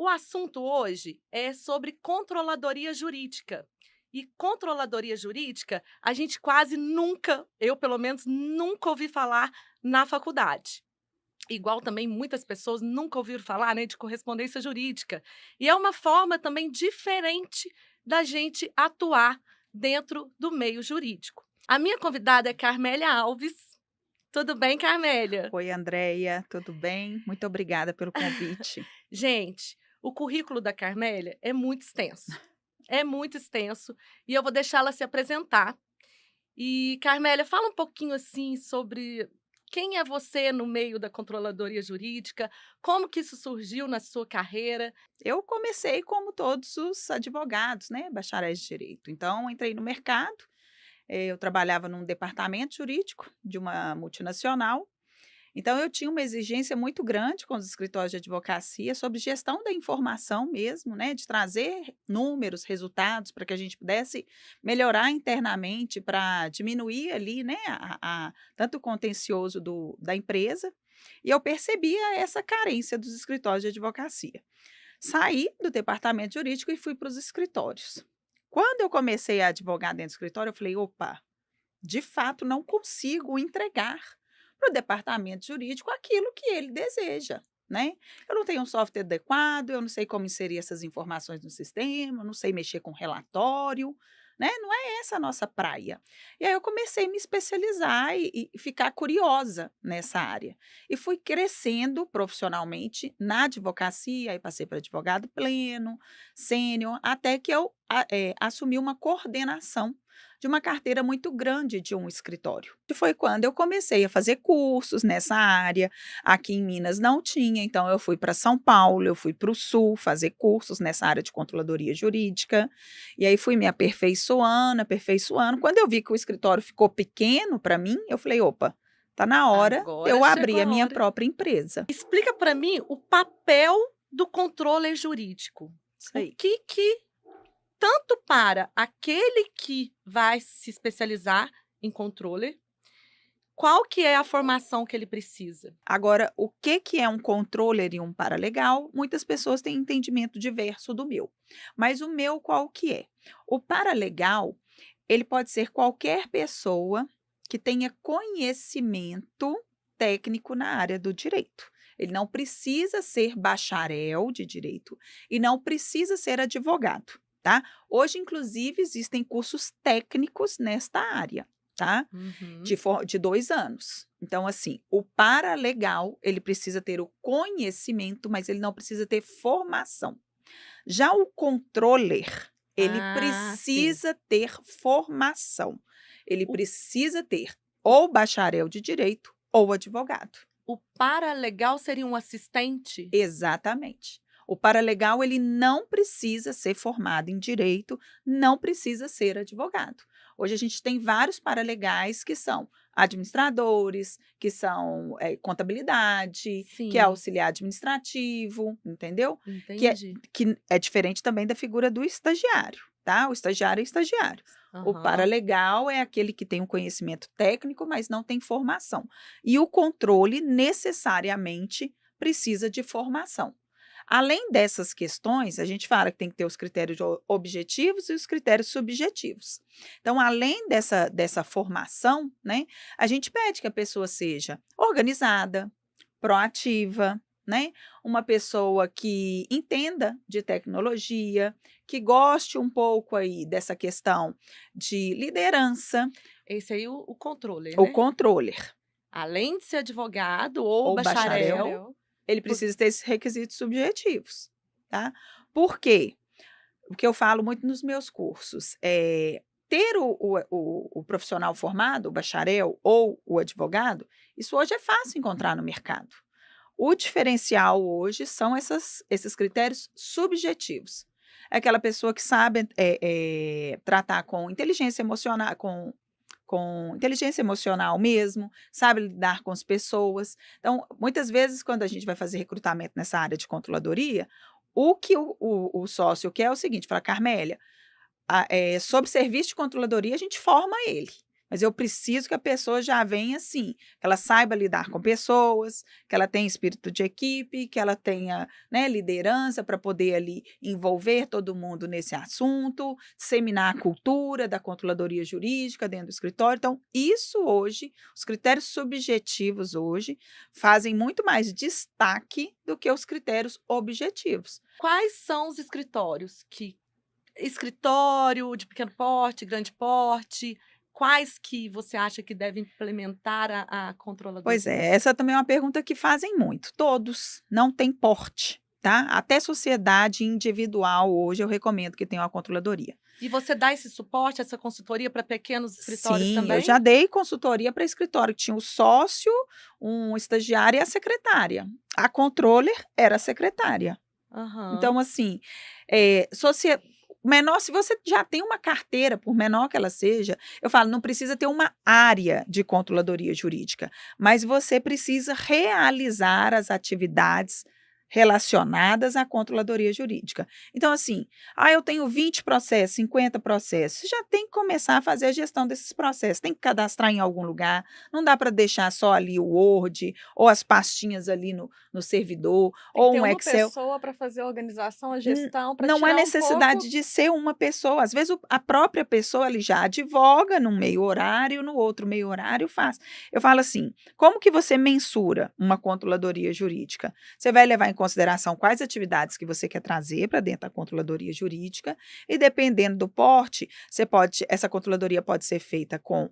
O assunto hoje é sobre controladoria jurídica. E controladoria jurídica, a gente quase nunca, eu pelo menos nunca ouvi falar na faculdade. Igual também muitas pessoas nunca ouviram falar, né, de correspondência jurídica. E é uma forma também diferente da gente atuar dentro do meio jurídico. A minha convidada é Carmélia Alves. Tudo bem, Carmélia? Oi, Andréia, tudo bem? Muito obrigada pelo convite. Gente, o currículo da Carmélia é muito extenso. É muito extenso e eu vou deixá-la se apresentar. E, Carmélia, fala um pouquinho assim sobre quem é você no meio da controladoria jurídica, como que isso surgiu na sua carreira. Eu comecei como todos os advogados, né, bacharéis de direito. Então, entrei no mercado, eu trabalhava num departamento jurídico de uma multinacional. Então, eu tinha uma exigência muito grande com os escritórios de advocacia sobre gestão da informação mesmo, né, de trazer números, resultados, para que a gente pudesse melhorar internamente, para diminuir ali, né, tanto o contencioso da empresa. E eu percebia essa carência dos escritórios de advocacia. Saí do departamento jurídico e fui para os escritórios. Quando eu comecei a advogar dentro do escritório, eu falei: opa, de fato, não consigo entregar para o departamento jurídico aquilo que ele deseja, né. Eu não tenho um software adequado, eu não sei como inserir essas informações no sistema, eu não sei mexer com relatório, né, não é essa a nossa praia. E aí eu comecei a me especializar e ficar curiosa nessa área. E fui crescendo profissionalmente na advocacia, aí passei para advogado pleno, sênior, até que eu assumi uma coordenação de uma carteira muito grande de um escritório. E foi quando eu comecei a fazer cursos nessa área. Aqui em Minas não tinha, então eu fui para São Paulo, eu fui para o Sul fazer cursos nessa área de controladoria jurídica. E aí fui me aperfeiçoando, aperfeiçoando. Quando eu vi que o escritório ficou pequeno para mim, eu falei: opa, tá na hora de Agora eu chegou abrir a a minha hora. própria empresa. Explica para mim o papel do controle jurídico. Isso O aí. que tanto para aquele que vai se especializar em controle, qual que é a formação que ele precisa? Agora, o que que é um controller e um paralegal? Muitas pessoas têm entendimento diverso do meu. Mas o meu qual que é? O paralegal, ele pode ser qualquer pessoa que tenha conhecimento técnico na área do direito. Ele não precisa ser bacharel de direito e não precisa ser advogado, tá? Hoje, inclusive, existem cursos técnicos nesta área, tá? Uhum. De 2 anos. Então, assim, o paralegal, ele precisa ter o conhecimento, mas ele não precisa ter formação. Já o controller, ele Ah, sim. precisa ter formação. Ele O precisa ter o ou bacharel de direito ou advogado. o paralegal seria um assistente? Exatamente. O paralegal, ele não precisa ser formado em direito, não precisa ser advogado. Hoje a gente tem vários paralegais que são administradores, que são contabilidade, que é Sim, auxiliar administrativo, entendeu? Que é, entendi. que é diferente também da figura do estagiário, tá? O estagiário é estagiário. O Aham. paralegal é aquele que tem um conhecimento técnico, mas não tem formação. E o controle necessariamente precisa de formação. Além dessas questões, a gente fala que tem que ter os critérios objetivos e os critérios subjetivos. Então, além dessa formação, né, a gente pede que a pessoa seja organizada, proativa, né, uma pessoa que entenda de tecnologia, que goste um pouco aí dessa questão de liderança, Esse aí o controller, o né? controller Além de ser advogado ou ou bacharel. bacharel, Ele por precisa ter esses requisitos subjetivos, tá. Por quê? O que eu falo muito nos meus cursos, ter o profissional formado, o bacharel ou o advogado, isso hoje é fácil encontrar no mercado. O diferencial hoje são esses critérios subjetivos. É aquela pessoa que sabe, tratar com inteligência emocional, com inteligência emocional mesmo, sabe lidar com as pessoas. Então, muitas vezes, quando a gente vai fazer recrutamento nessa área de controladoria, o que o sócio quer é o seguinte, fala: "Carmélia, sob serviço de controladoria, a gente forma ele. Mas eu preciso que a pessoa já venha assim, que ela saiba lidar com pessoas, que ela tenha espírito de equipe, que ela tenha, né, liderança para poder ali envolver todo mundo nesse assunto, disseminar a cultura da controladoria jurídica dentro do escritório. Então, isso hoje, os critérios subjetivos hoje, fazem muito mais destaque do que os critérios objetivos. Quais são os escritórios que escritório de pequeno porte, grande porte, quais que você acha que devem implementar a Pois controladoria? é, essa também é uma pergunta que fazem muito. Todos, não tem porte, tá? Até sociedade individual hoje eu recomendo que tenha uma controladoria. E você dá esse suporte, essa consultoria para pequenos escritórios Sim, eu também? já dei consultoria para escritório que tinha o sócio, um estagiário e a secretária. A controller era a secretária. Aham. Então, assim, menor, se você já tem uma carteira, por menor que ela seja, eu falo, não precisa ter uma área de controladoria jurídica, mas você precisa realizar as atividades relacionadas à controladoria jurídica. Então, assim, eu tenho 20 processos, 50 processos, você já tem que começar a fazer a gestão desses processos, tem que cadastrar em algum lugar, não dá para deixar só ali o Word, ou as pastinhas ali no servidor, Tem que ou ter um uma Excel. pessoa para fazer a organização, a gestão, para Não há tirar um pouco. necessidade de ser uma pessoa. Às vezes, a própria pessoa ali já advoga num meio horário, no outro meio horário faz. Eu falo assim: como que você mensura uma controladoria jurídica? Você vai levar em consideração quais atividades que você quer trazer para dentro da controladoria jurídica, e dependendo do porte, essa controladoria pode ser feita com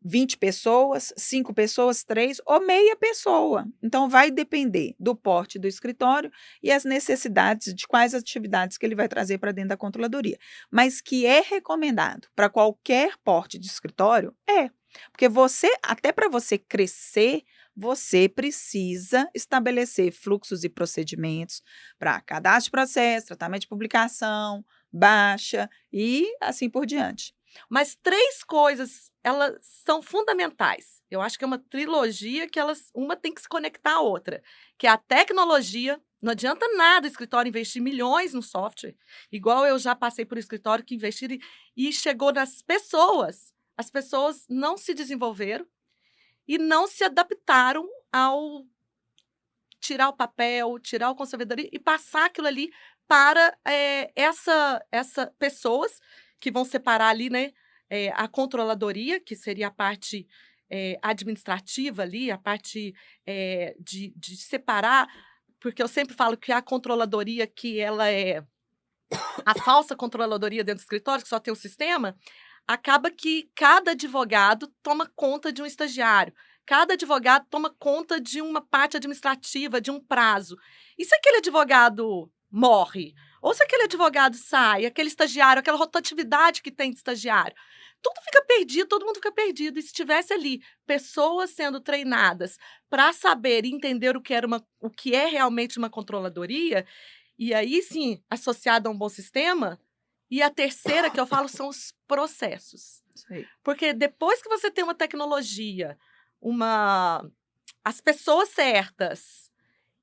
20 pessoas, 5 pessoas, 3 ou meia pessoa. Então, vai depender do porte do escritório e as necessidades de quais atividades que ele vai trazer para dentro da controladoria. Mas que é recomendado para qualquer porte de escritório, porque até para você crescer, você precisa estabelecer fluxos e procedimentos para cadastro de processo, tratamento de publicação, baixa e assim por diante. Mas 3 coisas, elas são fundamentais. Eu acho que é uma trilogia que uma tem que se conectar à outra, que é a tecnologia. Não adianta nada o escritório investir milhões no software, igual eu já passei por escritório que investiram e chegou nas pessoas. As pessoas não se desenvolveram e não se adaptaram ao tirar o papel, tirar o conservadoria e passar aquilo ali para, essa pessoas que vão separar ali, né, a controladoria, que seria a parte, administrativa ali, a parte, de separar, porque eu sempre falo que a controladoria que ela é a falsa controladoria dentro do escritório, que só tem o sistema, acaba que cada advogado toma conta de um estagiário, cada advogado toma conta de uma parte administrativa, de um prazo. E se aquele advogado morre? Ou se aquele advogado sai, aquele estagiário, aquela rotatividade que tem de estagiário? Tudo fica perdido, todo mundo fica perdido. E se tivesse ali pessoas sendo treinadas para saber e entender o que é realmente uma controladoria, e aí sim, associado a um bom sistema, e a terceira que eu falo são os processos. Sei. Porque depois que você tem uma tecnologia, as pessoas certas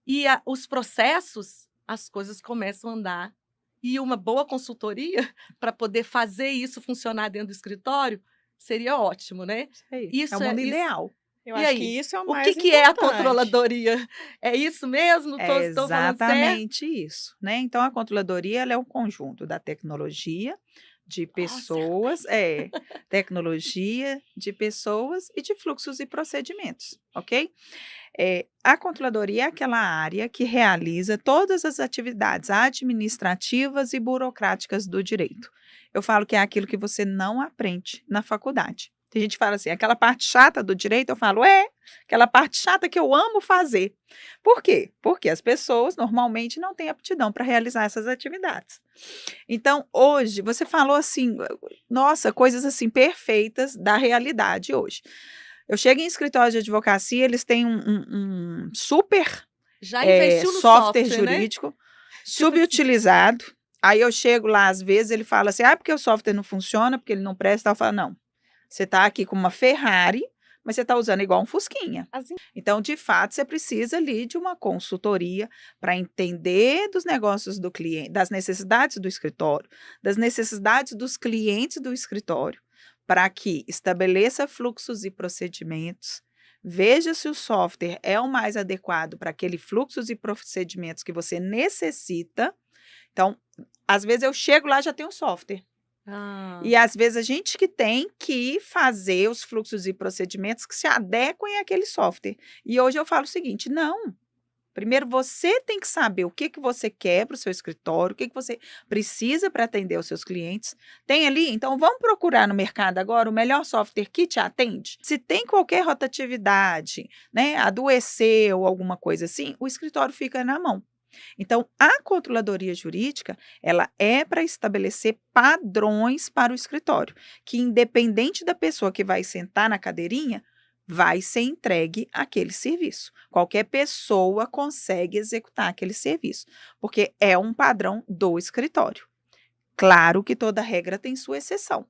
e os processos, as coisas começam a andar. E uma boa consultoria para poder fazer isso funcionar dentro do escritório seria ótimo, né? Sei. É Isso o mundo ideal. Eu E acho que aí? isso é o O que mais que é a importante. controladoria? É isso mesmo? É Estou falando certo? exatamente isso, né? Então, a controladoria ela é um conjunto da tecnologia, de pessoas, tecnologia, de pessoas e de fluxos e procedimentos, ok? A controladoria é aquela área que realiza todas as atividades administrativas e burocráticas do direito. Eu falo que é aquilo que você não aprende na faculdade. Tem gente que fala assim, aquela parte chata do direito, eu falo, aquela parte chata que eu amo fazer. Por quê? Porque as pessoas normalmente não têm aptidão para realizar essas atividades. Então, hoje, você falou assim, nossa, coisas assim perfeitas da realidade hoje. Eu chego em escritório de advocacia, eles têm um super Já investiu no software, né? jurídico Tipo assim, subutilizado. Aí eu chego lá, às vezes, ele fala assim, porque o software não funciona, porque ele não presta. Eu falo, não, você está aqui com uma Ferrari, mas você está usando igual um Fusquinha. Então, de fato, você precisa ali de uma consultoria para entender dos negócios do cliente, das necessidades do escritório, das necessidades dos clientes do escritório, para que estabeleça fluxos e procedimentos, veja se o software é o mais adequado para aquele fluxos e procedimentos que você necessita. Então, às vezes eu chego lá e já tem um software. E às vezes a gente que tem que fazer os fluxos e procedimentos que se adequem àquele software. E hoje eu falo o seguinte: não. Primeiro você tem que saber o que você quer para o seu escritório, o que você precisa para atender os seus clientes. Tem ali, então vamos procurar no mercado agora o melhor software que te atende. Se tem qualquer rotatividade, né, adoeceu ou alguma coisa assim, o escritório fica na mão. Então, a controladoria jurídica, ela é para estabelecer padrões para o escritório, que independente da pessoa que vai sentar na cadeirinha, vai ser entregue aquele serviço. Qualquer pessoa consegue executar aquele serviço, porque é um padrão do escritório. Claro que toda regra tem sua exceção.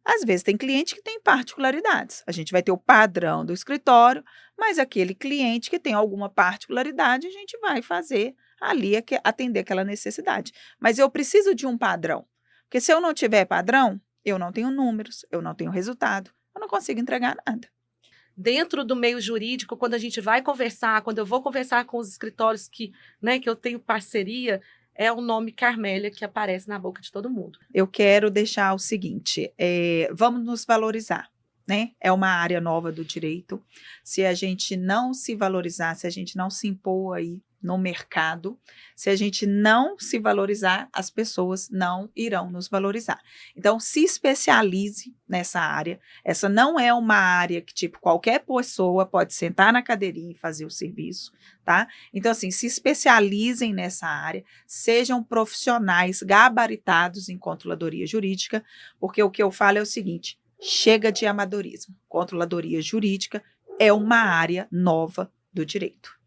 Às vezes tem cliente que tem particularidades. A gente vai ter o padrão do escritório, mas aquele cliente que tem alguma particularidade, a gente vai fazer ali atender aquela necessidade. Mas eu preciso de um padrão, porque se eu não tiver padrão, eu não tenho números, eu não tenho resultado, eu não consigo entregar nada. Dentro do meio jurídico, quando a gente vai conversar, quando eu vou conversar com os escritórios que eu tenho parceria, é o nome Carmélia que aparece na boca de todo mundo. Eu quero deixar o seguinte, vamos nos valorizar, né? É uma área nova do direito. Se a gente não se valorizar, se a gente não se impor aí no mercado, se a gente não se valorizar, as pessoas não irão nos valorizar. Então, se especialize nessa área. Essa não é uma área que, tipo, qualquer pessoa pode sentar na cadeirinha e fazer o serviço, tá? Então, assim, se especializem nessa área, sejam profissionais gabaritados em controladoria jurídica, porque o que eu falo é o seguinte: chega de amadorismo. Controladoria jurídica é uma área nova do direito.